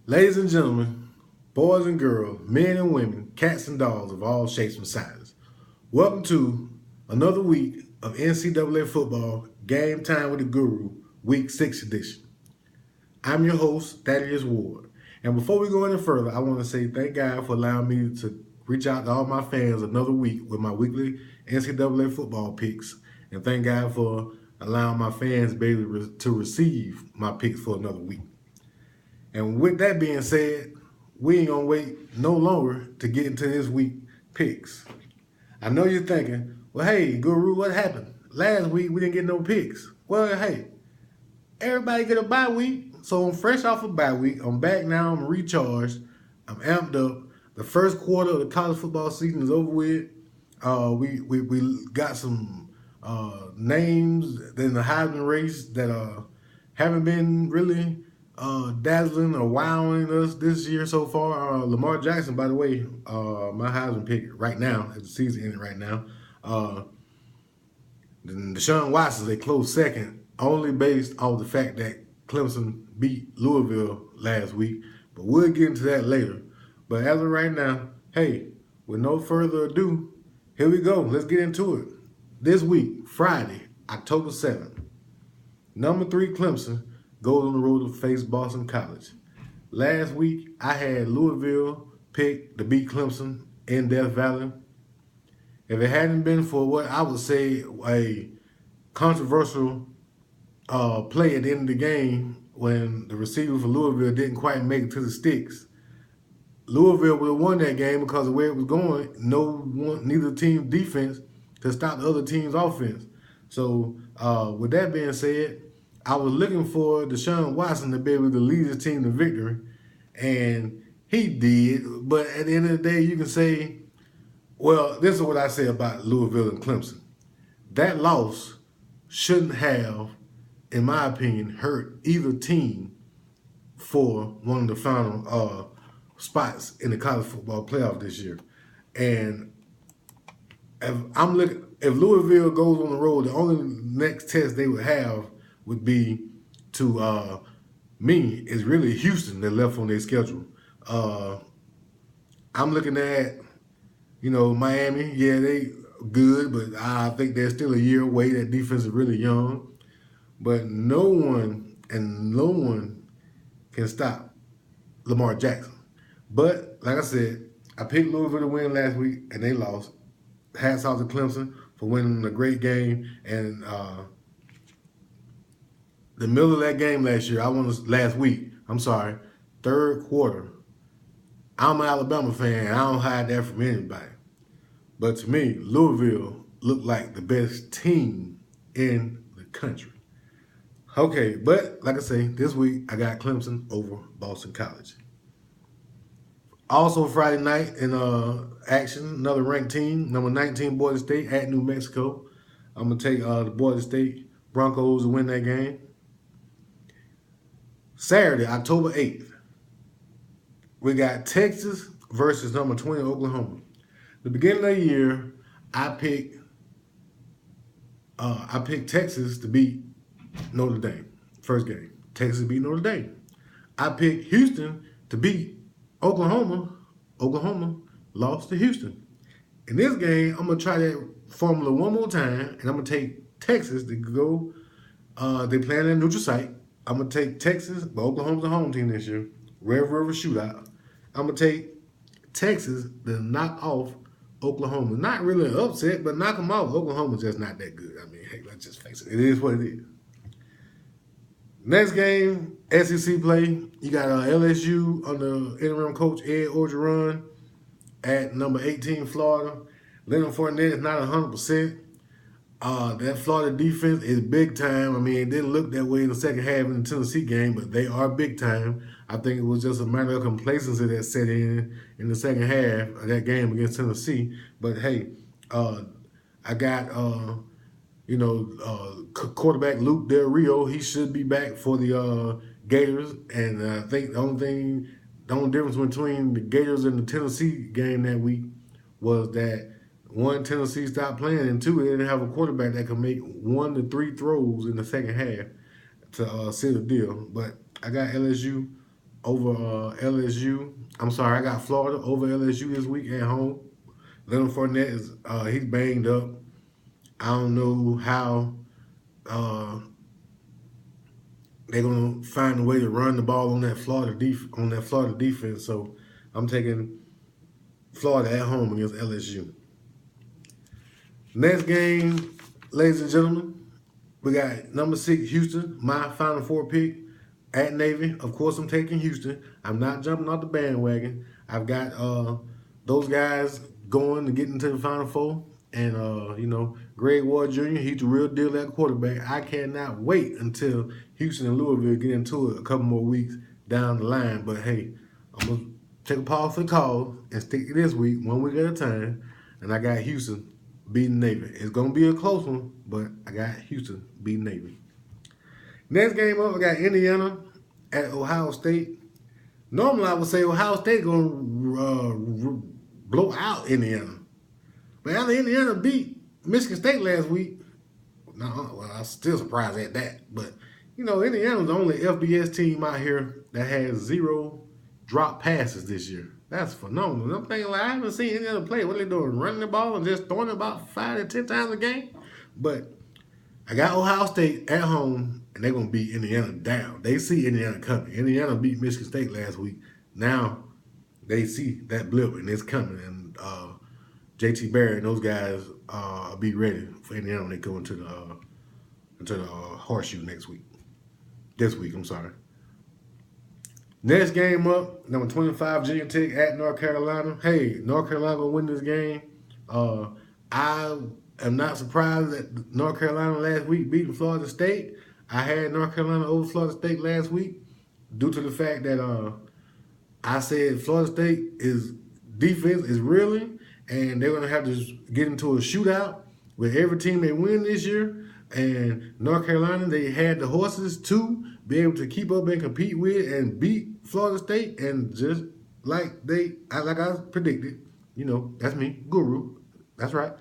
Ladies and gentlemen, boys and girls, men and women, cats and dogs of all shapes and sizes, welcome to another week of NCAA football Game Time with the Guru, Week 6 edition. I'm your host, Thaddeus Ward. And before we go any further, I want to say thank God for allowing me to reach out to all my fans another week with my weekly NCAA football picks. And thank God for allowing my fans to be able to receive my picks for another week. And with that being said, we ain't gonna wait no longer to get into this week picks. I know you're thinking, well, hey, Guru, what happened? Last week we didn't get no picks. Well, hey, everybody get a bye week, so I'm fresh off a bye week. I'm back now. I'm recharged. I'm amped up. The first quarter of the college football season is over with. We got some names in the Heisman race that haven't been really dazzling or wowing us this year so far. Lamar Jackson, by the way, my Heisman pick right now, as the season ending right now. Deshaun Watson, they close second, only based off the fact that Clemson beat Louisville last week. But we'll get into that later. But as of right now, hey, with no further ado, here we go. Let's get into it. This week, Friday, October 7th, number 3 Clemson goes on the road to face Boston College. Last week, I had Louisville picked to beat Clemson in Death Valley. If it hadn't been for what I would say a controversial play at the end of the game when the receiver for Louisville didn't quite make it to the sticks, Louisville would have won that game because of where it was going. Neither team defense could stop the other team's offense. So with that being said, I was looking for Deshaun Watson to be able to lead his team to victory, and he did. But at the end of the day, you can say, well, this is what I say about Louisville and Clemson. That loss shouldn't have, in my opinion, hurt either team for one of the final spots in the college football playoff this year. And if Louisville goes on the road, the only next test they would have would be to me is really Houston that left on their schedule. I'm looking at, Miami. Yeah, they good, but I think they're still a year away. That defense is really young. But no one can stop Lamar Jackson. But like I said, I picked Louisville to win last week, and they lost. Hats off to Clemson for winning a great game. And the middle of that game third quarter. I'm an Alabama fan, and I don't hide that from anybody. But to me, Louisville looked like the best team in the country. Okay, but like I say, this week I got Clemson over Boston College. Also Friday night in action, another ranked team, number 19 Boise State at New Mexico. I'm going to take the Boise State Broncos to win that game. Saturday, October 8th, we got Texas versus number 20 Oklahoma. The beginning of the year, I picked Texas to beat Notre Dame. First game, Texas beat Notre Dame. I picked Houston to beat Oklahoma. Oklahoma lost to Houston. In this game, I'm going to try that formula one more time, and I'm going to take Texas to go. They play in a neutral site. I'm going to take Texas, but Oklahoma's a home team this year. Red River shootout. I'm going to take Texas to knock off Oklahoma. Not really an upset, but knock them off. Oklahoma's just not that good. I mean, hey, let's just face it. It is what it is. Next game, SEC play. You got LSU under interim coach Ed Orgeron at number 18 Florida. Leonard Fournette is not 100%. That Florida defense is big time. I mean, it didn't look that way in the second half in the Tennessee game, but they are big time. I think it was just a matter of complacency that set in the second half of that game against Tennessee. But hey, I got quarterback Luke Del Rio. He should be back for the Gators, and I think the only difference between the Gators and the Tennessee game that week was that one, Tennessee stopped playing, and two, they didn't have a quarterback that could make 1 to 3 throws in the second half to seal the deal. But I got LSU over LSU. I'm sorry, I got Florida over LSU this week at home. Leonard Fournette is he's banged up. I don't know how they're gonna find a way to run the ball on that Florida defense. So I'm taking Florida at home against LSU. Next game, ladies and gentlemen, we got number 6 Houston, my Final Four pick at Navy. Of course, I'm taking Houston. I'm not jumping off the bandwagon. I've got those guys going to get into the Final Four. And, Greg Ward Jr., he's the real deal at quarterback. I cannot wait until Houston and Louisville get into it a couple more weeks down the line. But, hey, I'm going to take a pause for the call and stick to this week, 1 week at a time. And I got Houston beating Navy. It's going to be a close one, but I got Houston beating Navy. Next game up, I got Indiana at Ohio State. Normally, I would say Ohio State going to blow out Indiana. But after Indiana beat Michigan State last week, I'm still surprised at that. But, Indiana's the only FBS team out here that has 0 drop passes this year. That's phenomenal. I'm thinking, I haven't seen any other play. What are they doing? Running the ball and just throwing it about 5 to 10 times a game? But I got Ohio State at home, and they're going to beat Indiana down. They see Indiana coming. Indiana beat Michigan State last week. Now they see that blip, and it's coming. And JT Barrett and those guys be ready for Indiana when they go into the horseshoe next week. This week, I'm sorry. Next game up, number 25, Virginia Tech at North Carolina. Hey, North Carolina will win this game. I am not surprised that North Carolina last week beating Florida State. I had North Carolina over Florida State last week due to the fact that I said Florida State is defense is reeling, and they're going to have to get into a shootout with every team they win this year. And North Carolina, they had the horses to be able to keep up and compete with and beat Florida State. And just like I predicted, that's me, Guru. That's right.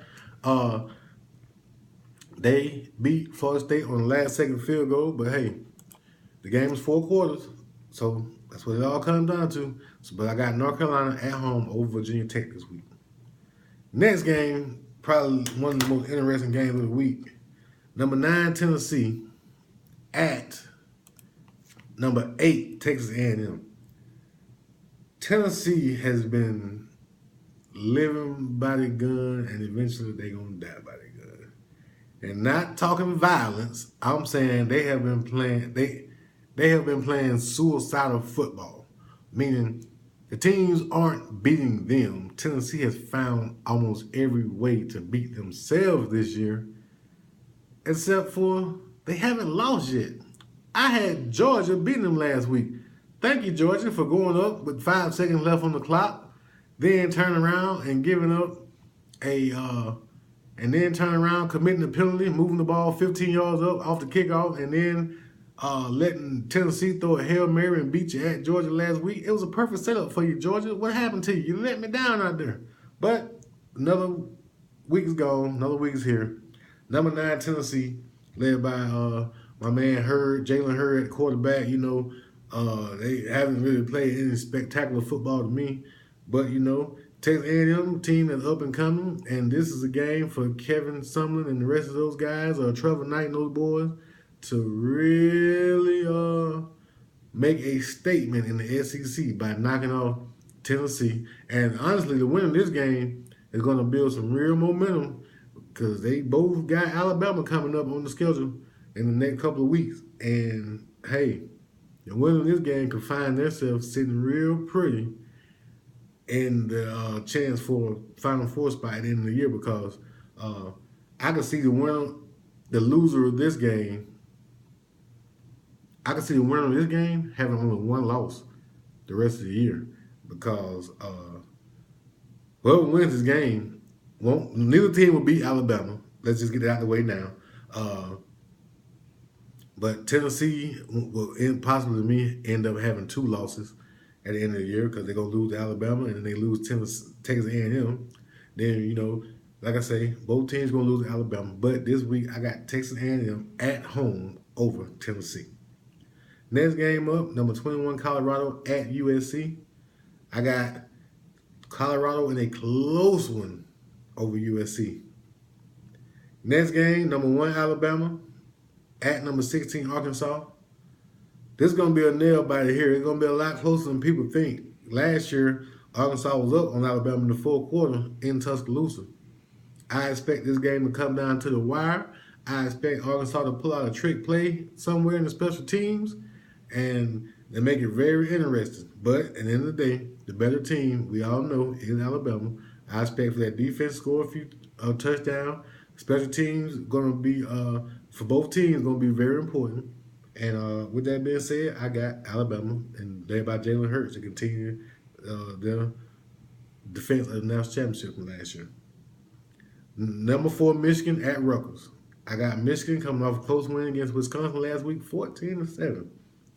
They beat Florida State on the last second field goal. But hey, the game is 4 quarters, so that's what it all comes down to. But I got North Carolina at home over Virginia Tech this week. Next game, probably one of the most interesting games of the week. Number 9, Tennessee at number 8, Texas A&M. Tennessee has been living by the gun, and eventually they're going to die by the gun. And not talking violence, I'm saying they have been playing suicidal football, meaning the teams aren't beating them. Tennessee has found almost every way to beat themselves this year, except for they haven't lost yet. I had Georgia beating them last week. Thank you, Georgia, for going up with 5 seconds left on the clock, then turning around and giving up committing a penalty, moving the ball 15 yards up off the kickoff, and then letting Tennessee throw a Hail Mary and beat you at Georgia last week. It was a perfect setup for you, Georgia. What happened to you? You let me down out there. But another week is gone. Another week is here. Number 9, Tennessee, led by my man Jalen Hurd at quarterback. They haven't really played any spectacular football to me. But, Texas A&M team is up and coming. And this is a game for Kevin Sumlin and the rest of those guys, Trevor Knight and those boys, to really make a statement in the SEC by knocking off Tennessee. And honestly, the winner of this game is going to build some real momentum, because they both got Alabama coming up on the schedule in the next couple of weeks. And, hey, the winner of this game could find themselves sitting real pretty in the chance for Final Four spot at the end of the year, because I could see the loser of this game, having only 1 loss the rest of the year, because whoever wins this game, neither team will beat Alabama. Let's just get it out of the way now. But Tennessee will possibly, to me, end up having 2 losses at the end of the year, because they're going to lose to Alabama and then they lose Texas A&M. Then, like I say, both teams going to lose to Alabama. But this week, I got Texas A&M at home over Tennessee. Next game up, number 21 Colorado at USC. I got Colorado in a close one over USC. Next game, number 1 Alabama at number 16 Arkansas. This is going to be a nail biter here. It's going to be a lot closer than people think. Last year, Arkansas was up on Alabama in the fourth quarter in Tuscaloosa. I expect this game to come down to the wire. I expect Arkansas to pull out a trick play somewhere in the special teams and they make it very interesting. But at the end of the day, the better team, we all know, is Alabama. I expect for that defense to score a few touchdowns. Special teams going to be, for both teams, going to be very important. And with that being said, I got Alabama and led by Jalen Hurts to continue their defense of the national championship from last year. Number 4, Michigan at Rutgers. I got Michigan coming off a close win against Wisconsin last week, 14-7.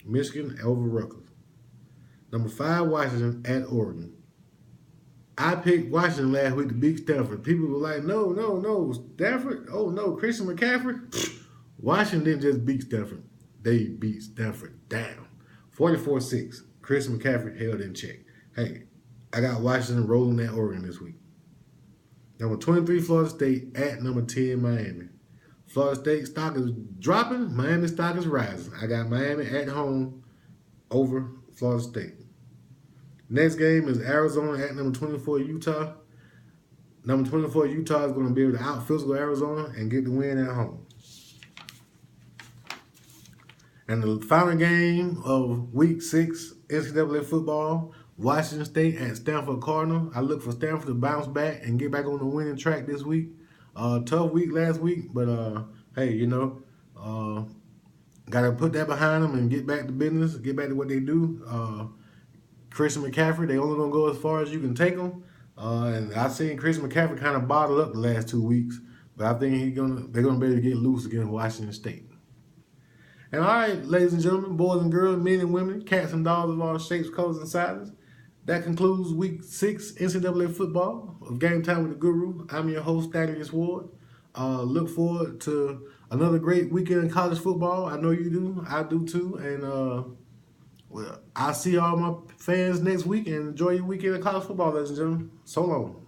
Michigan over Rutgers. Number 5, Washington at Oregon. I picked Washington last week to beat Stanford. People were like, no, Stanford? Oh, no, Christian McCaffrey? Washington didn't just beat Stanford. They beat Stanford down. 44-6. Christian McCaffrey held in check. Hey, I got Washington rolling at Oregon this week. Number 23, Florida State at number 10, Miami. Florida State stock is dropping. Miami stock is rising. I got Miami at home over Florida State. Next game is Arizona at number 24, Utah. Number 24, Utah is going to be able to out-physical Arizona and get the win at home. And the final game of Week 6 NCAA football, Washington State at Stanford Cardinal. I look for Stanford to bounce back and get back on the winning track this week. Tough week last week, but hey, got to put that behind them and get back to business, get back to what they do. Christian McCaffrey, they only going to go as far as you can take them. And I've seen Christian McCaffrey kind of bottle up the last 2 weeks, but I think they're going to be able to get loose against Washington State. And all right, ladies and gentlemen, boys and girls, men and women, cats and dogs of all shapes, colors, and sizes, that concludes Week 6 NCAA football of Game Time with the Guru. I'm your host, Thaddeus Ward. Look forward to another great weekend in college football. I know you do. I do too. And well, I'll see all my fans next week and enjoy your weekend in college football, ladies and gentlemen. So long.